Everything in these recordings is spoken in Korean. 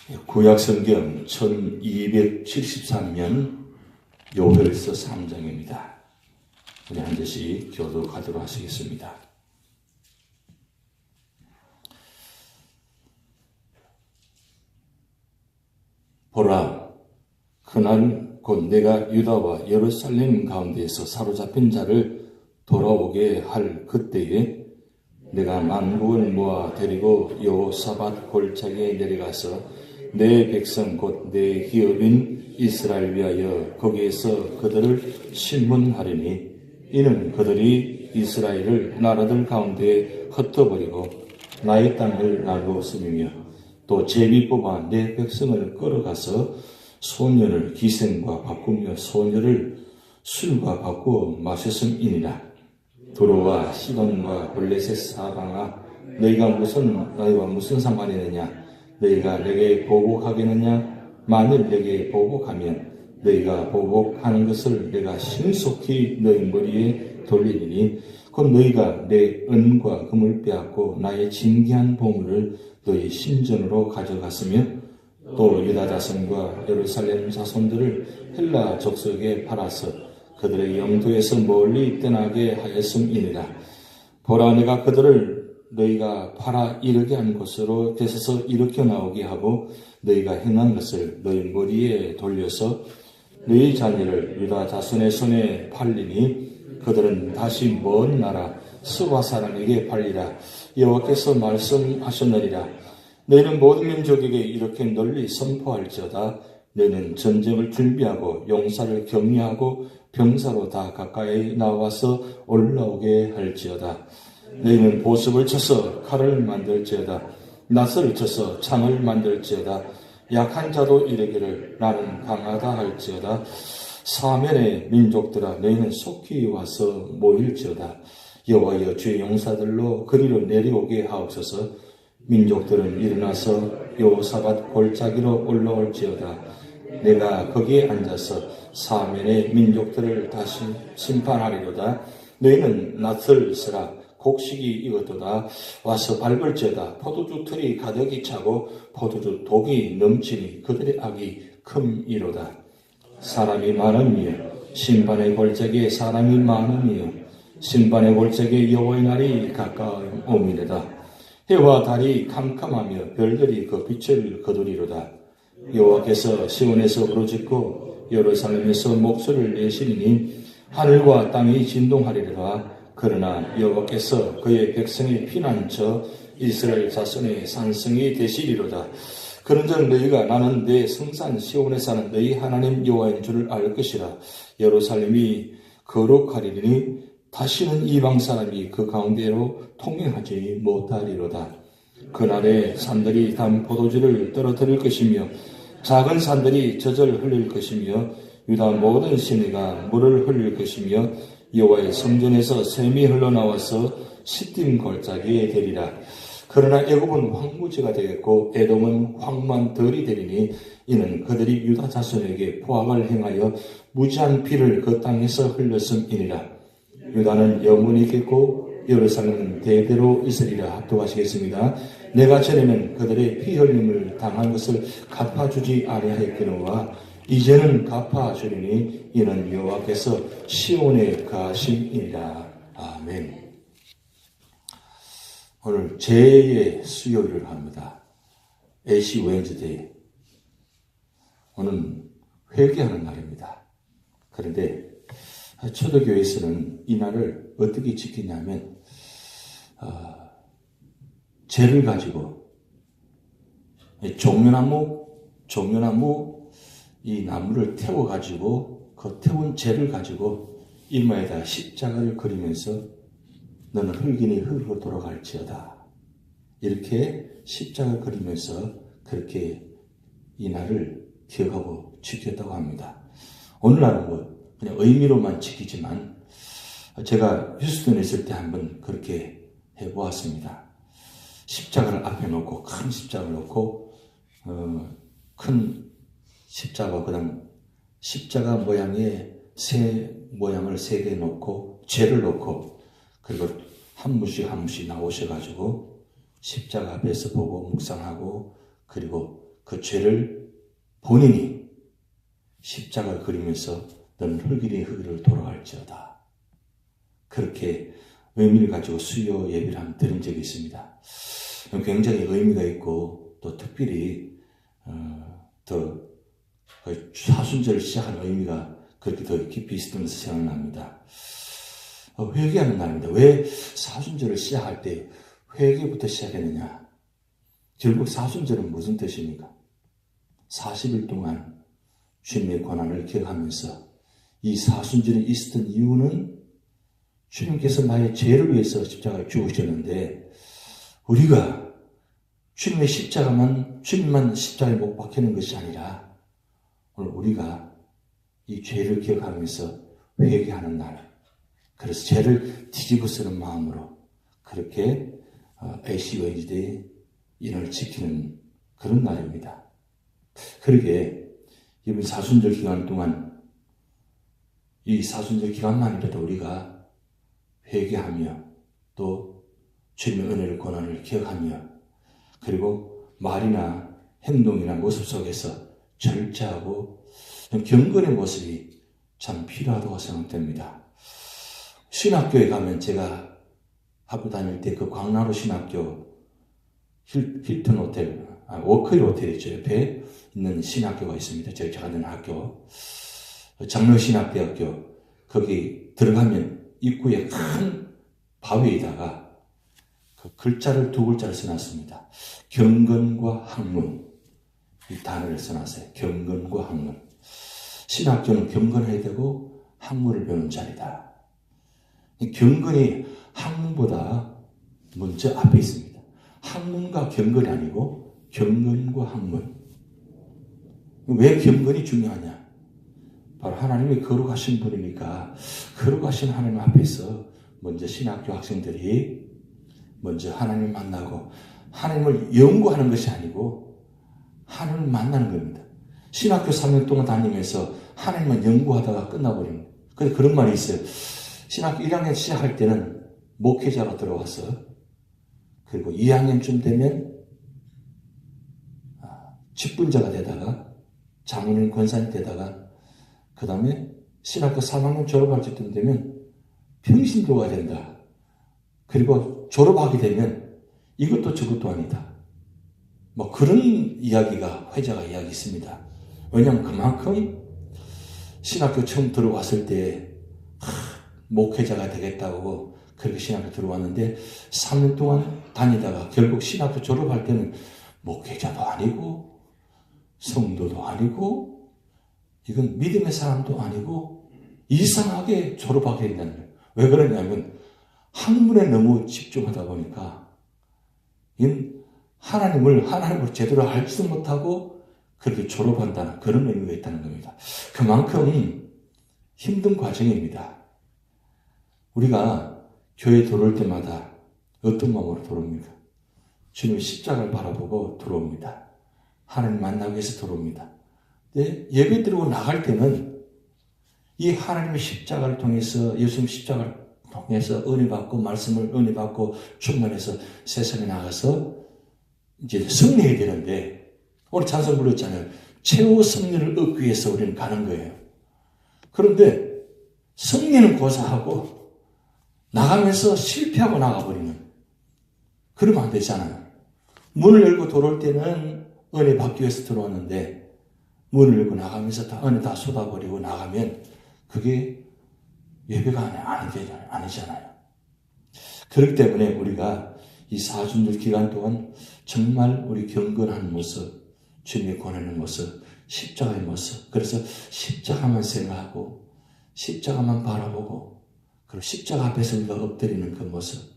구약성경 1273년 요별서 3장입니다. 우리 한 절씩 교독하도록 하시겠습니다. 보라, 그날 곧 내가 유다와 예루살렘 가운데에서 사로잡힌 자를 돌아오게 할 그때에 내가 만국을 모아 데리고 여호사밧 골짜기에 내려가서 내 백성 곧 내 기업인 이스라엘 위하여 거기에서 그들을 심문하리니 이는 그들이 이스라엘을 나라들 가운데 흩어버리고 나의 땅을 나누었음이며 또 제비 뽑아 내 백성을 끌어가서 소녀를 기생과 바꾸며 소녀를 술과 바꾸어 마셨음이니라. 두로와 시돈과 블레셋 사방아, 너희가 나와 무슨 상관이 있느냐? 너희가 내게 보복하겠느냐? 만일 내게 보복하면 너희가 보복하는 것을 내가 신속히 너희 머리에 돌리리니 곧 너희가 내 은과 금을 빼앗고 나의 진귀한 보물을 너희 신전으로 가져갔으며 또 유다 자손과 예루살렘 자손들을 헬라 족속에 팔아서 그들의 영토에서 멀리 떠나게 하였음이니라. 보라, 내가 그들을 너희가 팔아 이르게 한 곳으로 데서서 일으켜 나오게 하고 너희가 행한 것을 너희 머리에 돌려서 너희 자녀를 유다 자손의 손에 팔리니 그들은 다시 먼 나라 스바 사람에게 팔리라. 여호와께서 말씀하셨느니라. 너희는 모든 민족에게 이렇게 널리 선포할지어다. 너희는 전쟁을 준비하고 용사를 격려하고 병사로 다 가까이 나와서 올라오게 할지어다. 너희는 보습을 쳐서 칼을 만들지어다. 낫을 쳐서 창을 만들지어다. 약한 자도 이르기를 나는 강하다 할지어다. 사면의 민족들아, 너희는 속히 와서 모일지어다. 여호와여, 주의 용사들로 그리로 내려오게 하옵소서. 민족들은 일어나서 여호사밧 골짜기로 올라올지어다. 내가 거기에 앉아서 사면의 민족들을 다시 심판하리로다. 너희는 낫을 쓰라. 곡식이 익었도다. 와서 밟을지어다. 포도주 틀이 가득히 차고 포도주 독이 넘치니 그들의 악이 큼이로다. 사람이 많음이여, 심판의 골짜기에 사람이 많음이여, 심판의 골짜기에 여호와의 날이 가까움이로다. 해와 달이 캄캄하며 별들이 그 빛을 거두리로다. 여호와께서 시온에서 부르짖고 예루살렘에서 목소리를 내시리니 하늘과 땅이 진동하리로다. 그러나 여호와께서 그의 백성의 피난처 이스라엘 자손의 산성이 되시리로다. 그런즉 너희가 나는 내 성산 시온에 사는 너희 하나님 여호와인 줄을 알 것이라. 예루살렘이 거룩하리니 다시는 이방 사람이 그 가운데로 통행하지 못하리로다. 그날에 산들이 단 포도주를 떨어뜨릴 것이며 작은 산들이 젖을 흘릴 것이며 유다 모든 시내가 물을 흘릴 것이며 여호와의 성전에서 샘이 흘러나와서 시딤 골짜기에 되리라. 그러나 애굽은 황무지가 되겠고 에돔은 황만 덜이 되리니 이는 그들이 유다 자손에게 포악을 행하여 무지한 피를 그 땅에서 흘렸음이니라. 유다는 영원히 있겠고 예루살렘은 대대로 있으리라. 합독하시겠습니다. 내가 전에는 그들의 피 흘림을 당한 것을 갚아주지 아니하였거니와 이제는 갚아주리니 이는 여호와께서 시온에 거하심이니라. 아멘. 오늘 제2의 수요일을 합니다. 애쉬 웬즈데이. 오늘 회개하는 날입니다. 그런데 초대교회에서는 이 날을 어떻게 지키냐면 재를 가지고 종려나무 이 나무를 태워가지고 그 태운 재를 가지고 이마에다 십자가를 그리면서 너는 흙이니 흙으로 돌아갈지어다. 이렇게 십자가를 그리면서 그렇게 이 날을 기억하고 지켰다고 합니다. 오늘날은 그냥 의미로만 지키지만 제가 휴스턴에 있을 때 한번 그렇게 해보았습니다. 십자가를 앞에 놓고 큰 십자가를 놓고 큰 십자가 그다음 십자가 모양의 새 모양을 3개 놓고 죄를 놓고 그리고 한 분씩 나오셔가지고 십자가 앞에서 보고 묵상하고 그리고 그 죄를 본인이 십자가를 그리면서 너는 흙이니 흙으로 돌아갈지어다. 그렇게 의미를 가지고 수요 예배를 한번 드린 적이 있습니다. 굉장히 의미가 있고 또 특별히 더 사순절을 시작하는 의미가 그렇게 더 깊이 있으면서 생각납니다. 회개하는 날입니다. 왜 사순절을 시작할 때 회개부터 시작했느냐? 결국 사순절은 무슨 뜻입니까? 40일 동안 주님의 고난을 기억하면서 이 사순절이 있었던 이유는 주님께서 나의 죄를 위해서 십자가를 죽으셨는데 우리가 주님만 십자가에 못 박히는 것이 아니라 오늘 우리가 이 죄를 기억하면서 회개하는 날, 그래서 죄를 뒤집어쓰는 마음으로 그렇게 애시 웨인즈데이 인을 지키는 그런 날입니다. 그러게 이번 사순절 기간 동안 이 사순절 기간만이라도 우리가 회개하며 또 주님의 은혜를 고난을 기억하며 그리고 말이나 행동이나 모습 속에서 절제하고 경건의 모습이 참 필요하다고 생각됩니다. 신학교에 가면 제가 학교 다닐 때 그 광나루 신학교 힐튼 호텔, 워크힐 호텔이죠. 옆에 있는 신학교가 있습니다. 제가 가는 학교. 장로신학대학교. 거기 들어가면 입구에 큰 바위에다가 그 글자를 두 글자를 써놨습니다. 경건과 학문. 이 단어를 써놨어요. 경건과 학문. 신학교는 경건해야 되고 학문을 배우는 자리다. 이 경건이 학문보다 먼저 앞에 있습니다. 학문과 경건이 아니고 경건과 학문. 왜 경건이 중요하냐? 바로 하나님이 거룩하신 분이니까 거룩하신 하나님 앞에서 먼저 신학교 학생들이 먼저 하나님을 만나고 하나님을 연구하는 것이 아니고 하나님을 만나는 겁니다. 신학교 3년 동안 다니면서 하나님만 연구하다가 끝나버립니다. 그래서 그런 말이 있어요. 신학교 1학년 시작할 때는 목회자로 들어와서 그리고 2학년쯤 되면 직분자가 되다가 장로님 권사님 되다가 그 다음에 신학교 3학년 졸업할 때쯤 되면 평신도가 된다. 그리고 졸업하게 되면 이것도 저것도 아니다. 뭐 그런 이야기가 회자가 이야기 있습니다. 왜냐하면 그만큼 신학교 처음 들어왔을 때 목회자가 되겠다고 그렇게 신학교 들어왔는데 3년 동안 다니다가 결국 신학교 졸업할 때는 목회자도 아니고 성도도 아니고 이건 믿음의 사람도 아니고 이상하게 졸업하게 된다는 거예요. 왜 그러냐면 학문에 너무 집중하다 보니까 하나님을 제대로 알지도 못하고 그렇게 졸업한다는 그런 의미가 있다는 겁니다. 그만큼 힘든 과정입니다. 우리가 교회에 들어올 때마다 어떤 마음으로 들어옵니까? 주님의 십자가를 바라보고 들어옵니다. 하나님 만나기 위해서 들어옵니다. 예배 드리고 나갈 때는 이 하나님의 십자가를 통해서 예수님 십자가를 통해서 은혜 받고 말씀을 은혜 받고 충만해서 세상에 나가서 이제 승리해야 되는데 오늘 찬송 불렀잖아요. 최후 승리를 얻기 위해서 우리는 가는 거예요. 그런데 승리는 고사하고 나가면서 실패하고 나가버리는 그러면 안 되잖아요. 문을 열고 들어올 때는 은혜 받기 위해서 들어왔는데 문을 열고 나가면서 다 은혜 다 쏟아버리고 나가면 그게 예배가 아니잖아요. 그렇기 때문에 우리가 이 사순절 기간 동안 정말 우리 경건한 모습, 주님의 권하는 모습, 십자가의 모습, 그래서 십자가만 생각하고 십자가만 바라보고 그리고 십자가 앞에서 우리가 엎드리는 그 모습.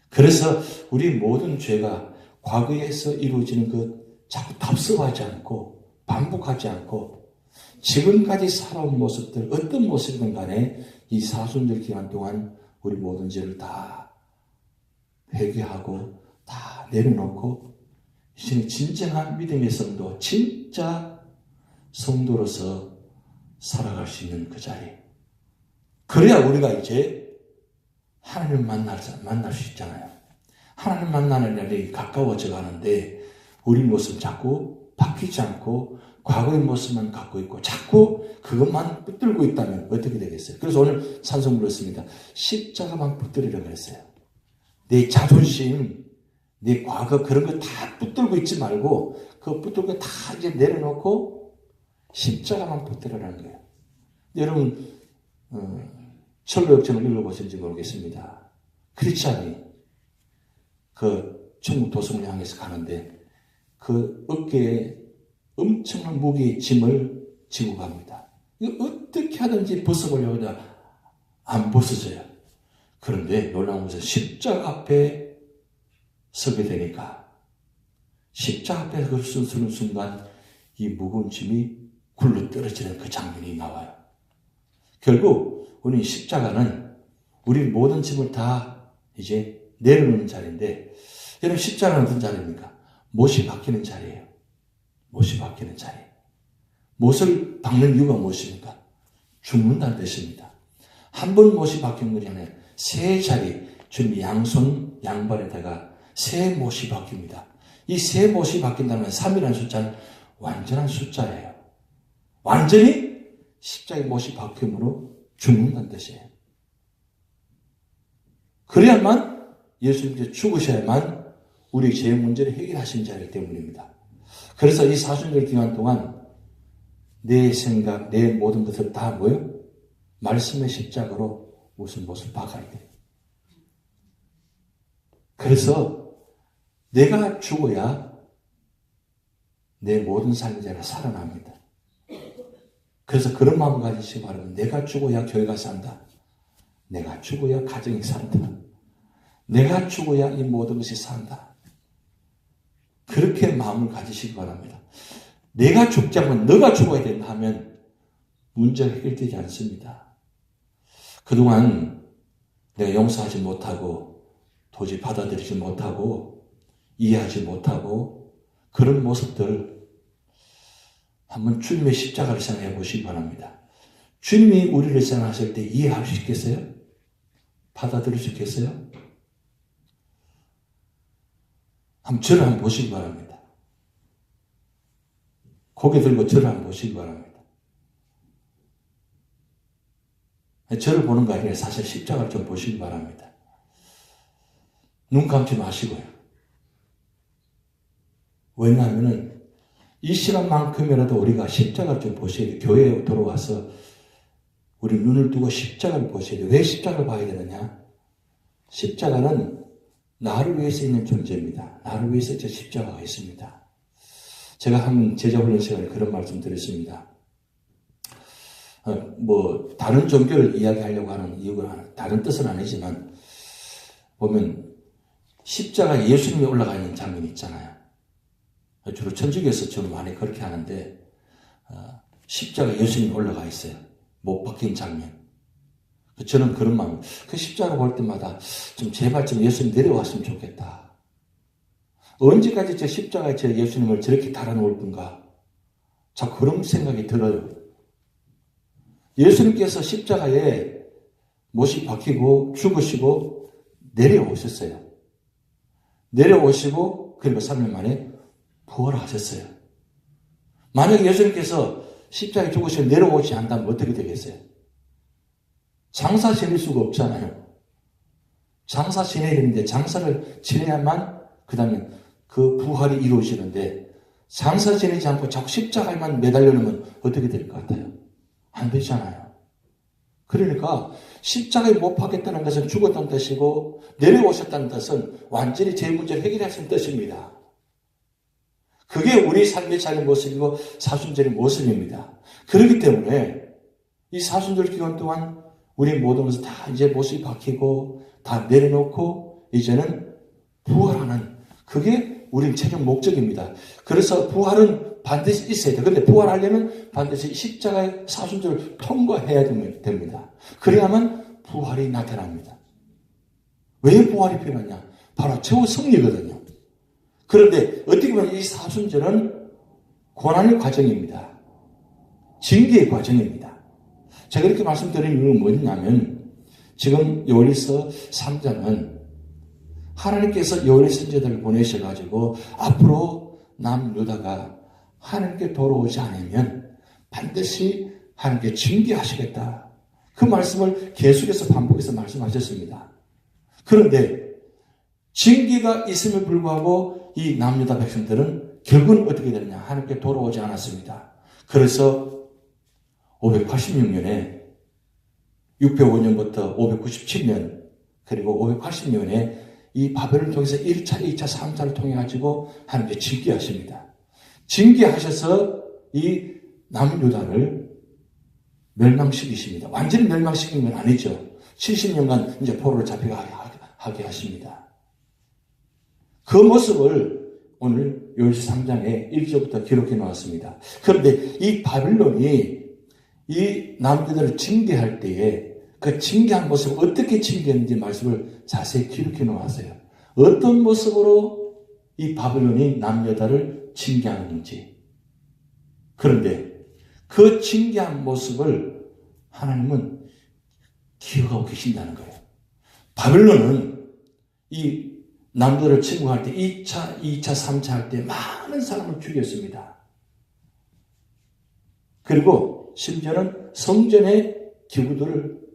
그래서 우리 모든 죄가 과거에서 이루어지는 것 자꾸 답습하지 않고 반복하지 않고 지금까지 살아온 모습들 어떤 모습이든 간에 이 사순절 기간 동안 우리 모든 죄를 다 회개하고 다 내려놓고 이제는 진정한 믿음의 성도, 진짜 성도로서 살아갈 수 있는 그 자리. 그래야 우리가 이제 하나님을 만날 수 있잖아요. 하나님 만나는 날이 가까워져 가는데 우리 모습 자꾸 바뀌지 않고 과거의 모습만 갖고 있고 자꾸 그것만 붙들고 있다면 어떻게 되겠어요? 그래서 오늘 찬송 불렀습니다. 십자가만 붙들으려고 그랬어요. 내 자존심, 내 과거 그런 거 다 붙들고 있지 말고 그 붙들고 다 이제 내려놓고 십자가만 붙들으라는 거예요. 여러분 철로역정을 읽어보셨는지 모르겠습니다. 크리스찬이 그 천국 도성을 향해서 가는데 그 어깨에 엄청난 무게의 짐을 지고 갑니다. 이거 어떻게 하든지 벗어보려고 해도 안 벗어져요. 그런데 놀라운 것은 십자가 앞에 서게 되니까 십자가 앞에 서는 순간 이 무거운 짐이 굴러 떨어지는 그 장면이 나와요. 결국 우리 십자가는 우리 모든 짐을 다 이제 내려놓는 자리인데 여러분 십자가는 어떤 자리입니까? 못이 박히는 자리예요. 못이 박히는 자리. 못을 박는 이유가 무엇입니까? 죽는다는 뜻입니다. 한 번 못이 박힌 것이 아니라 세 자리, 주님 양손 양발에다가 세 못이 박힙니다. 이 세 못이 박힌다면 3이라는 숫자는 완전한 숫자예요. 완전히 십자가의 못이 박힘으로 죽는다는 뜻이에요. 그래야만 예수님께서 죽으셔야만 우리 죄의 문제를 해결하신 자이기 때문입니다. 그래서 이 사순절 기간 동안 내 생각, 내 모든 것을 다 뭐요? 말씀의 십자가로 무슨 못을 박아야 돼요. 그래서 내가 죽어야 내 모든 삶이 살아납니다. 그래서 그런 마음을 가지시기 바랍니다. 내가 죽어야 교회가 산다. 내가 죽어야 가정이 산다. 내가 죽어야 이 모든 것이 산다. 그렇게 마음을 가지시기 바랍니다. 내가 죽지 않으면 너가 죽어야 된다 하면 문제가 해결되지 않습니다. 그동안 내가 용서하지 못하고 도저히 받아들이지 못하고 이해하지 못하고 그런 모습들 한번 주님의 십자가를 생각해 보시기 바랍니다. 주님이 우리를 생각하실 때 이해할 수 있겠어요? 받아들일 수 있겠어요? 저를 한번 보시기 바랍니다. 고개 들고 저를 한번 보시기 바랍니다. 저를 보는 거 아니라 사실 십자가를 좀 보시기 바랍니다. 눈 감지 마시고요. 왜냐하면 이 시간만큼이라도 우리가 십자가를 좀 보셔야 돼요. 교회에 들어와서 우리 눈을 뜨고 십자가를 보셔야 돼요. 왜 십자가를 봐야 되느냐? 십자가는 나를 위해서 있는 존재입니다. 나를 위해서 저 십자가가 있습니다. 제가 한 제자훈련 시간에 그런 말씀 드렸습니다. 다른 종교를 이야기하려고 하는 이유가 다른 뜻은 아니지만 보면 십자가 예수님이 올라가 있는 장면이 있잖아요. 주로 천주교에서 저는 많이 그렇게 하는데 십자가 예수님이 올라가 있어요. 못 박힌 장면. 저는 그런 마음, 그 십자가 볼 때마다 좀 제발 좀 예수님 내려왔으면 좋겠다. 언제까지 저 십자가에 저 예수님을 저렇게 달아놓을 건가? 자꾸 그런 생각이 들어요. 예수님께서 십자가에 못이 박히고 죽으시고 내려오셨어요. 내려오시고 그리고 3년 만에 부활하셨어요. 만약에 예수님께서 십자가에 죽으시고 내려오지 않다면 어떻게 되겠어요? 장사 지낼 수가 없잖아요. 장사 지내야 되는데 장사를 지내야만 그 다음에 그 부활이 이루어지는데 장사 지내지 않고 자꾸 십자가에만 매달려 놓으면 어떻게 될 것 같아요? 안 되잖아요. 그러니까 십자가에 못 박혔다는 것은 죽었다는 뜻이고 내려오셨다는 뜻은 완전히 제 문제를 해결하신 뜻입니다. 그게 우리 삶의 자리 모습이고 사순절의 모습입니다. 그렇기 때문에 이 사순절 기간 동안 우리 모든 것을 다 이제 못이 박히고 다 내려놓고 이제는 부활하는 그게 우리 최종 목적입니다. 그래서 부활은 반드시 있어야 돼요. 그런데 부활하려면 반드시 십자가의 사순절을 통과해야 됩니다. 그래야만 부활이 나타납니다. 왜 부활이 필요하냐? 바로 최후 승리거든요. 그런데 어떻게 보면 이 사순절은 고난의 과정입니다. 징계의 과정입니다. 제가 이렇게 말씀드리는 이유는 뭐냐면 지금 요리서 3장은 하나님께서 요리 선지자들을 보내셔가지고 앞으로 남유다가 하나님께 돌아오지 않으면 반드시 하나님께 징계하시겠다. 그 말씀을 계속해서 반복해서 말씀하셨습니다. 그런데 징계가 있음에 불구하고 이 남유다 백성들은 결국은 어떻게 되느냐? 하나님께 돌아오지 않았습니다. 그래서 586년에 605년부터 597년 그리고 580년에 이 바벨을 통해서 1차, 2차, 3차를 통해 가지고 하나님께 징계하십니다. 징계하셔서 이 남유다를 멸망시키십니다. 완전히 멸망시킨 건 아니죠. 70년간 이제 포로로 잡혀가게 하십니다. 그 모습을 오늘 요일서 3장에 1절부터 기록해 놓았습니다. 그런데 이 바빌론이 이 남유다를 징계할 때에 그 징계한 모습을 어떻게 징계했는지 말씀을 자세히 기록해 놓았어요. 어떤 모습으로 이 바빌론이 남유다를 징계하는지. 그런데 그 징계한 모습을 하나님은 기억하고 계신다는 거예요. 바빌론은 이 남유다를 침공할 때 2차, 2차, 3차 할 때 많은 사람을 죽였습니다. 그리고 심지어는 성전의 기구들을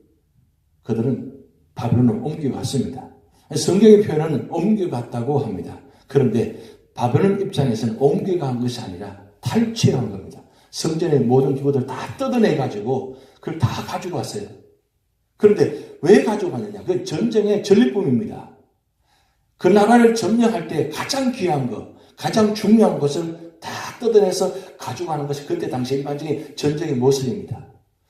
그들은 바벨론으로 옮겨갔습니다. 성경의 표현은 옮겨갔다고 합니다. 그런데 바벨론 입장에서는 옮겨간 것이 아니라 탈취한 겁니다. 성전의 모든 기구들을 다 뜯어내가지고 그걸 다 가지고 왔어요. 그런데 왜 가지고 왔느냐? 그 전쟁의 전리품입니다. 그 나라를 점령할 때 가장 귀한 것, 가장 중요한 것을 다 뜯어내서 가져가는 것이 그때 당시 일반적인 전쟁의 모습입니다.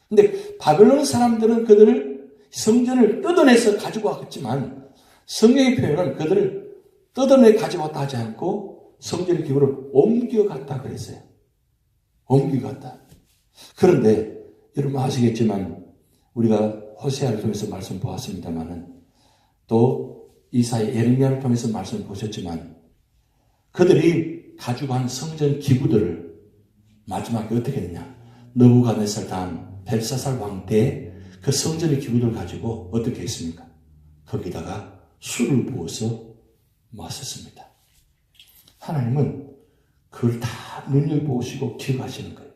근데 바벨론 사람들은 그들을 성전을 뜯어내서 가지고 왔지만 성경의 표현은 그들을 뜯어내 가지고 왔다 하지 않고 성전의 기구를 옮겨갔다 그랬어요. 옮겨갔다. 그런데 여러분 아시겠지만 우리가 호세아를 통해서 말씀 보았습니다만은 또 이사야 예레미야를 통해서 말씀 보셨지만 그들이 가지고 간 성전 기구들을 마지막에 어떻게 했느냐? 느부갓네살 다음 벨사살 왕 때 그 성전의 기구들을 가지고 어떻게 했습니까? 거기다가 술을 부어서 마셨습니다. 하나님은 그걸 다 눈여겨보시고 기억하시는 거예요.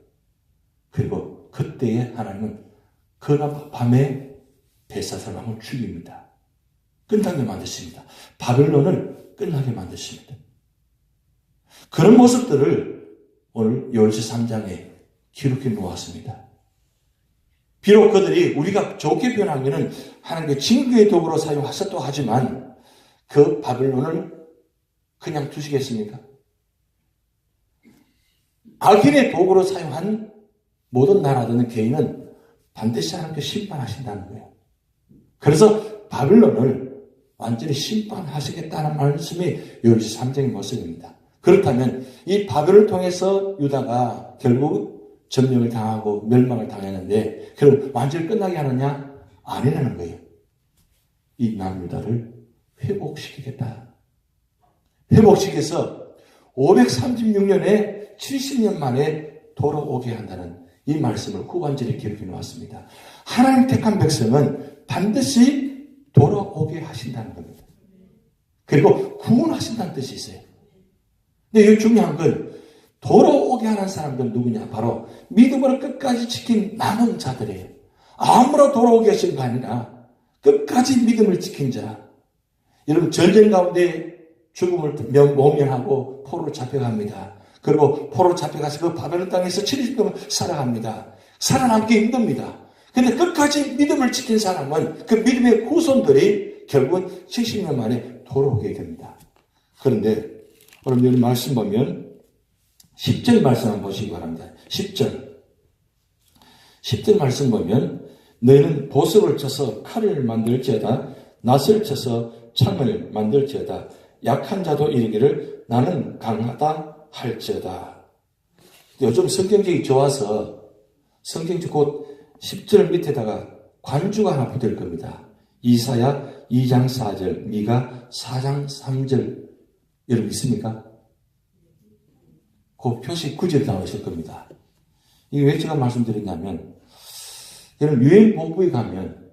그리고 그때에 하나님은 그 밤에 벨사살 왕을 죽입니다. 끝나게 만드십니다. 바벨론을 끝나게 만드십니다. 그런 모습들을 오늘 요일서 3장에 기록해 놓았습니다. 비록 그들이 우리가 좋게 표현하기는 하나님의 징계의 도구로 사용하셨다고 하지만 그 바벨론을 그냥 두시겠습니까? 악인의 도구로 사용한 모든 나라들은 개인은 반드시 하나님께 심판하신다는 거예요. 그래서 바벨론을 완전히 심판하시겠다는 말씀이 요일서 3장의 모습입니다. 그렇다면 이 바벨을 통해서 유다가 결국 점령을 당하고 멸망을 당했는데 그럼 완전히 끝나게 하느냐? 아니라는 거예요. 이 남유다를 회복시키겠다. 회복시켜서 536년에 70년 만에 돌아오게 한다는 이 말씀을 후반절에 기록해 놓았습니다. 하나님 택한 백성은 반드시 돌아오게 하신다는 겁니다. 그리고 구원하신다는 뜻이 있어요. 근데 이 중요한 건 돌아오게 하는 사람들은 누구냐? 바로 믿음으로 끝까지 지킨 남은 자들이에요. 아무나 돌아오게 하신 거 아니라 끝까지 믿음을 지킨 자. 여러분 전쟁 가운데 죽음을 모면하고 포로로 잡혀갑니다. 그리고 포로로 잡혀가서 그 바벨론 땅에서 70년을 살아갑니다. 살아남기 힘듭니다. 근데 끝까지 믿음을 지킨 사람은 그 믿음의 후손들이 결국은 70년 만에 돌아오게 됩니다. 그런데 여러분 말씀 보면 10절 말씀 한번 보시기 바랍니다. 10절 말씀 보면 너희는 보석을 쳐서 칼을 만들지어다 낫을 쳐서 창을 만들지어다 약한 자도 이르기를 나는 강하다 할지어다. 요즘 성경책이 좋아서 성경책 곧 10절 밑에다가 관주가 하나 붙을 겁니다. 이사야 2장 4절, 미가 4장 3절 여러분 있습니까? 그 표시 9절 나오실 겁니다. 이게 왜 제가 말씀드리냐면 여러분 유엔본부에 가면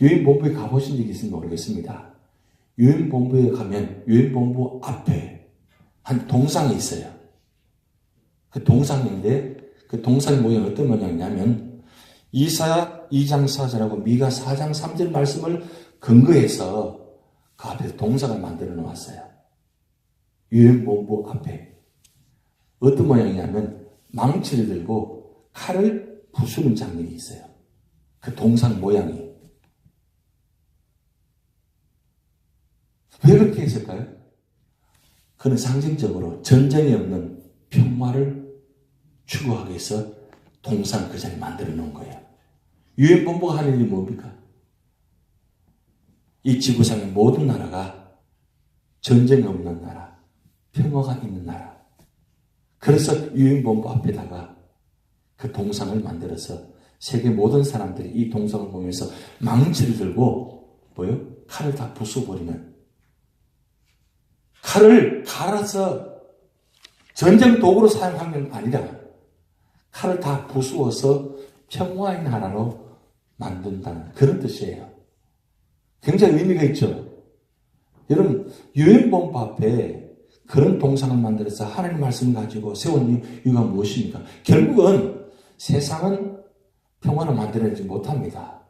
유엔본부에 가보신 적이 있으면 모르겠습니다. 유엔본부에 가면 유엔본부 앞에 한 동상이 있어요. 그 동상인데 그 동상 모양이 어떤 모양이냐면 이사야 2장 4절하고 미가 4장 3절 말씀을 근거해서 그 앞에 동상을 만들어 놓았어요. 유엔본부 앞에. 어떤 모양이냐면 망치를 들고 칼을 부수는 장면이 있어요. 그 동상 모양이. 왜 그렇게 했을까요? 그는 상징적으로 전쟁이 없는 평화를 추구하기 위해서 동상 그 자리에 만들어 놓은 거예요. 유엔본부가 하는 일이 뭡니까? 이 지구상의 모든 나라가 전쟁이 없는 나라, 평화가 있는 나라. 그래서 유엔본부 앞에다가 그 동상을 만들어서 세계 모든 사람들이 이 동상을 보면서 망치를 들고 칼을 다 부숴버리는, 칼을 갈아서 전쟁 도구로 사용하는 게 아니라 칼을 다 부수어서 평화의 나라로 만든다는 그런 뜻이에요. 굉장히 의미가 있죠. 여러분, 유엔본부 앞에 그런 동상을 만들어서 하나님의 말씀을 가지고 세운 이유가 무엇입니까? 결국은 세상은 평화를 만들어내지 못합니다.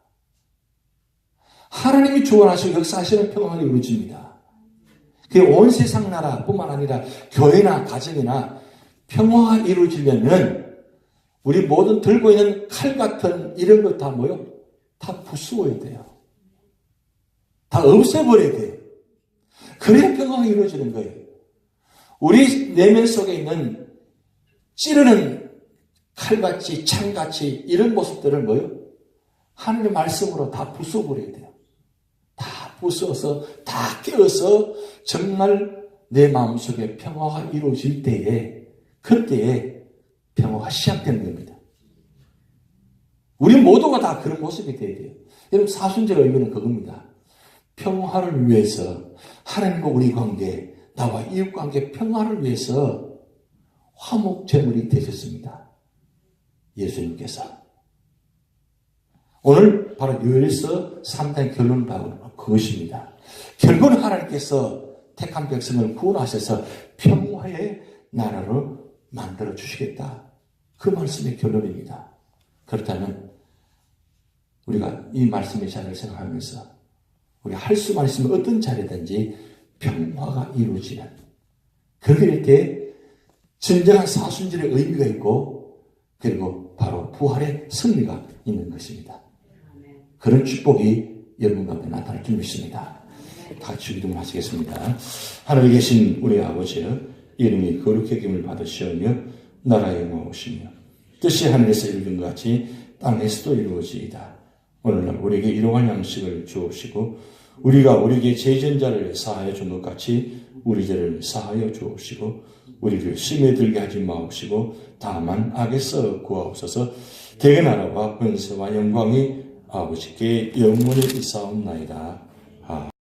하나님이 주관하시고 역사하시는 평화가 이루어집니다. 온 세상 나라뿐만 아니라 교회나 가정이나 평화가 이루어지려면 우리 모든 들고 있는 칼 같은 이런 것 다 다 부수어야 돼요. 다 없애버려야 돼요. 그래야 평화가 이루어지는 거예요. 우리 내면 속에 있는 찌르는 칼같이 창같이 이런 모습들을 하나님의 말씀으로 다 부숴버려야 돼요. 다 부숴서 다 깨어서 정말 내 마음속에 평화가 이루어질 때에 그때에 평화가 시작되는 겁니다. 우리 모두가 다 그런 모습이 되어야 돼요. 여러분 사순절의 의미는 그겁니다. 평화를 위해서 하나님과 우리 관계, 나와 이웃 관계 평화를 위해서 화목제물이 되셨습니다. 예수님께서. 오늘 바로 요엘서 3장 결론은 바로 그것입니다. 결국은 하나님께서 택한 백성을 구원하셔서 평화의 나라로 만들어 주시겠다. 그 말씀의 결론입니다. 그렇다면 우리가 이 말씀의 자리를 생각하면서 우리 할 수만 있으면 어떤 자리든지 평화가 이루어지는 그럴 때 진정한 사순절의 의미가 있고 그리고 바로 부활의 승리가 있는 것입니다. 그런 축복이 여러분 가운데 나타날 줄 믿습니다. 다 같이 기도를 하시겠습니다. 하늘에 계신 우리 아버지여 이름이 거룩히 여김을 받으시오며 나라의 영광오시며 뜻이 하늘에서 이루어진 것 같이 땅에서도 이루어지이다. 오늘날 우리에게 일용할 양식을 주옵시고 우리가 우리에게 죄전자를 사하여 준 것 같이 우리 죄를 사하여 주옵시고 우리를 시험에 들게 하지 마옵시고 다만 악에서 구하옵소서. 대개 나라와 권세와 영광이 아버지께 영원히 있사옵나이다.